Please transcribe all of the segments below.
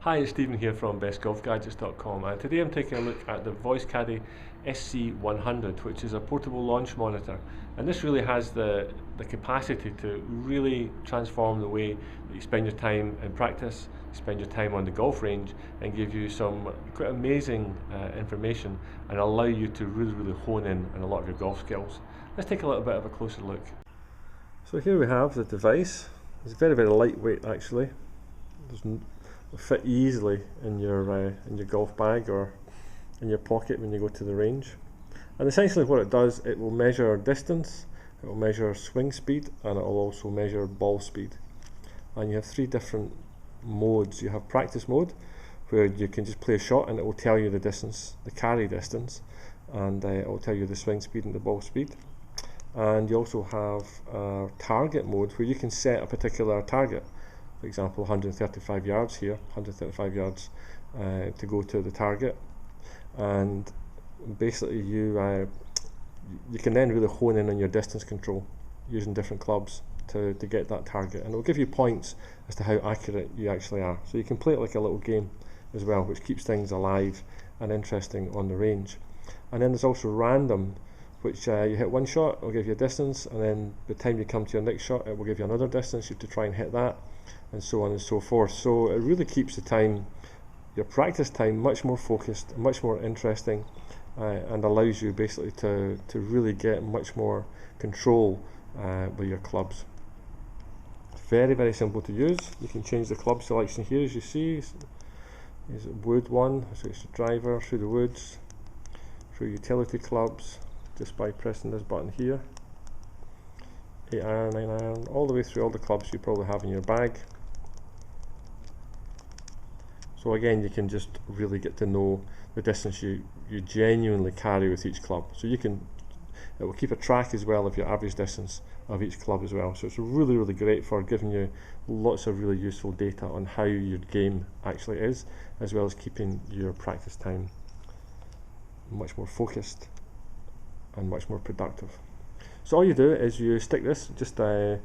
Hi, it's Stephen here from bestgolfgadgets.com, and today I'm taking a look at the Voice Caddie SC100, which is a portable launch monitor. And this really has the capacity to really transform the way that you spend your time in practice, spend your time on the golf range, and give you some quite amazing information and allow you to really hone in on a lot of your golf skills. Let's take a little bit of a closer look. So here we have the device. It's very lightweight actually. It'll fit easily in your golf bag or in your pocket when you go to the range. And essentially what it does, it will measure distance, it will measure swing speed, and it will also measure ball speed. And you have three different modes. You have practice mode, where you can just play a shot and it will tell you the distance, the carry distance, and it will tell you the swing speed and the ball speed. And you also have target mode, where you can set a particular target. For example, 135 yards here, 135 yards to go to the target, and basically you can then really hone in on your distance control using different clubs to get that target, and it will give you points as to how accurate you actually are. So you can play it like a little game as well, which keeps things alive and interesting on the range. And then there's also random, which you hit one shot, it will give you a distance, and then by the time you come to your next shot, it will give you another distance. You have to try and hit that, and so on and so forth. So it really keeps the time, your practice time, much more focused, much more interesting, and allows you basically to really get much more control with your clubs. Very simple to use. You can change the club selection here, as you see. Is it wood one, so it's the driver, through the woods, through utility clubs, just by pressing this button here. 8 iron, 9 iron, all the way through all the clubs you probably have in your bag. So again, you can just really get to know the distance you genuinely carry with each club. So it will keep a track as well of your average distance of each club as well. So it's really great for giving you lots of really useful data on how your game actually is, as well as keeping your practice time much more focused and much more productive. So all you do is you stick this just a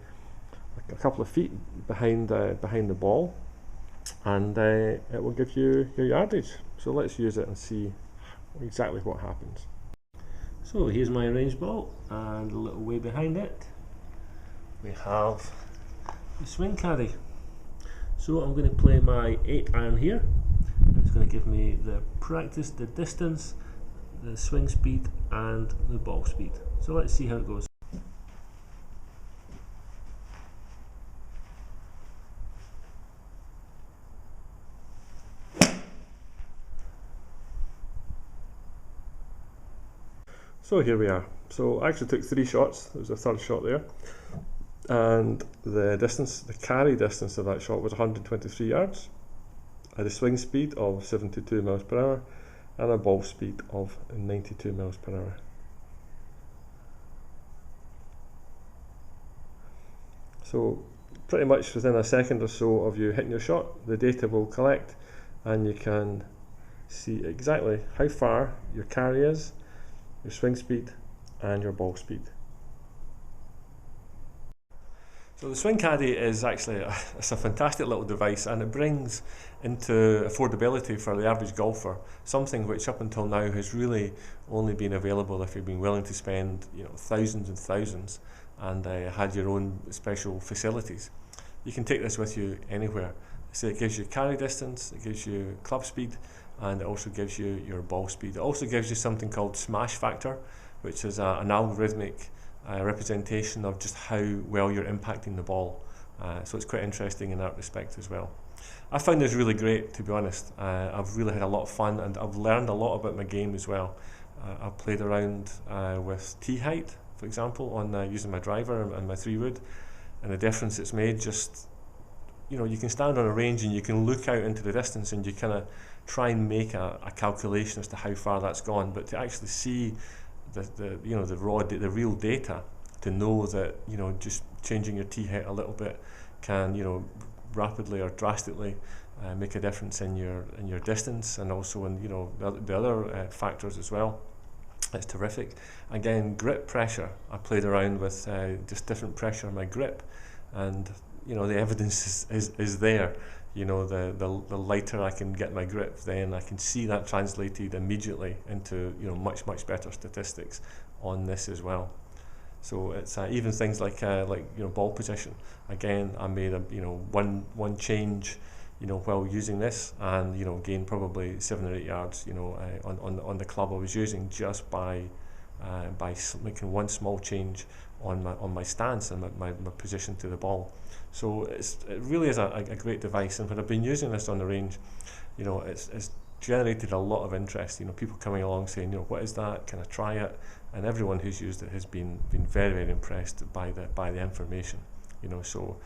couple of feet behind the ball, and it will give you your yardage. So let's use it and see exactly what happens. So here's my range ball, and a little way behind it we have the swing caddy. So I'm going to play my 8 iron here. It's going to give me the practice, the distance, the swing speed and the ball speed. So let's see how it goes. So here we are. So I actually took 3 shots. There was a third shot there, and the distance, the carry distance of that shot was 123 yards. I had a swing speed of 72 miles per hour and a ball speed of 92 miles per hour. So pretty much within a second or so of you hitting your shot, the data will collect, and you can see exactly how far your carry is, your swing speed and your ball speed. So the Swing Caddy is actually it's a fantastic little device, and it brings into affordability for the average golfer something which up until now has really only been available if you've been willing to spend thousands and thousands and had your own special facilities. You can take this with you anywhere. So it gives you carry distance, it gives you club speed, and it also gives you your ball speed. It also gives you something called smash factor, which is an algorithmic representation of just how well you're impacting the ball. So it's quite interesting in that respect as well. I found this really great, to be honest. I've really had a lot of fun, and I've learned a lot about my game as well. I've played around with tee height, for example, on using my driver and my 3-wood, and the difference it's made. Just you can stand on a range and you can look out into the distance and you kind of try and make a calculation as to how far that's gone, but to actually see the real data, to know that just changing your tee height a little bit can rapidly or drastically make a difference in your distance, and also in the other factors as well. It's terrific. Again, grip pressure. I played around with just different pressure on my grip, and the evidence is there. you know, the lighter I can get my grip, then I can see that translated immediately into, you know, much better statistics on this as well. So it's even things like you know, ball position. Again, I made a, you know, one change, you know, while using this, and, you know, gained probably 7 or 8 yards, you know, on the club I was using, just by making one small change on my stance and my position to the ball. So it really is a great device, and when I've been using this on the range, you know, it's generated a lot of interest. You know, people coming along saying, you know, what is that? Can I try it? And everyone who's used it has been very impressed by the information. You know, so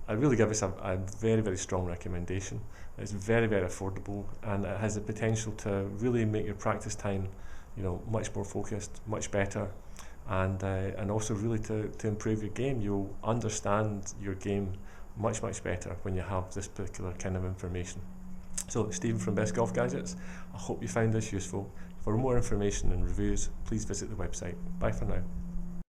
I really give this a very strong recommendation. It's very affordable, and it has the potential to really make your practice time, you know, much more focused, much better, and also really to improve your game. You'll understand your game much better when you have this particular kind of information. So, Stephen from Best Golf Gadgets, I hope you found this useful. For more information and reviews, please visit the website. Bye for now.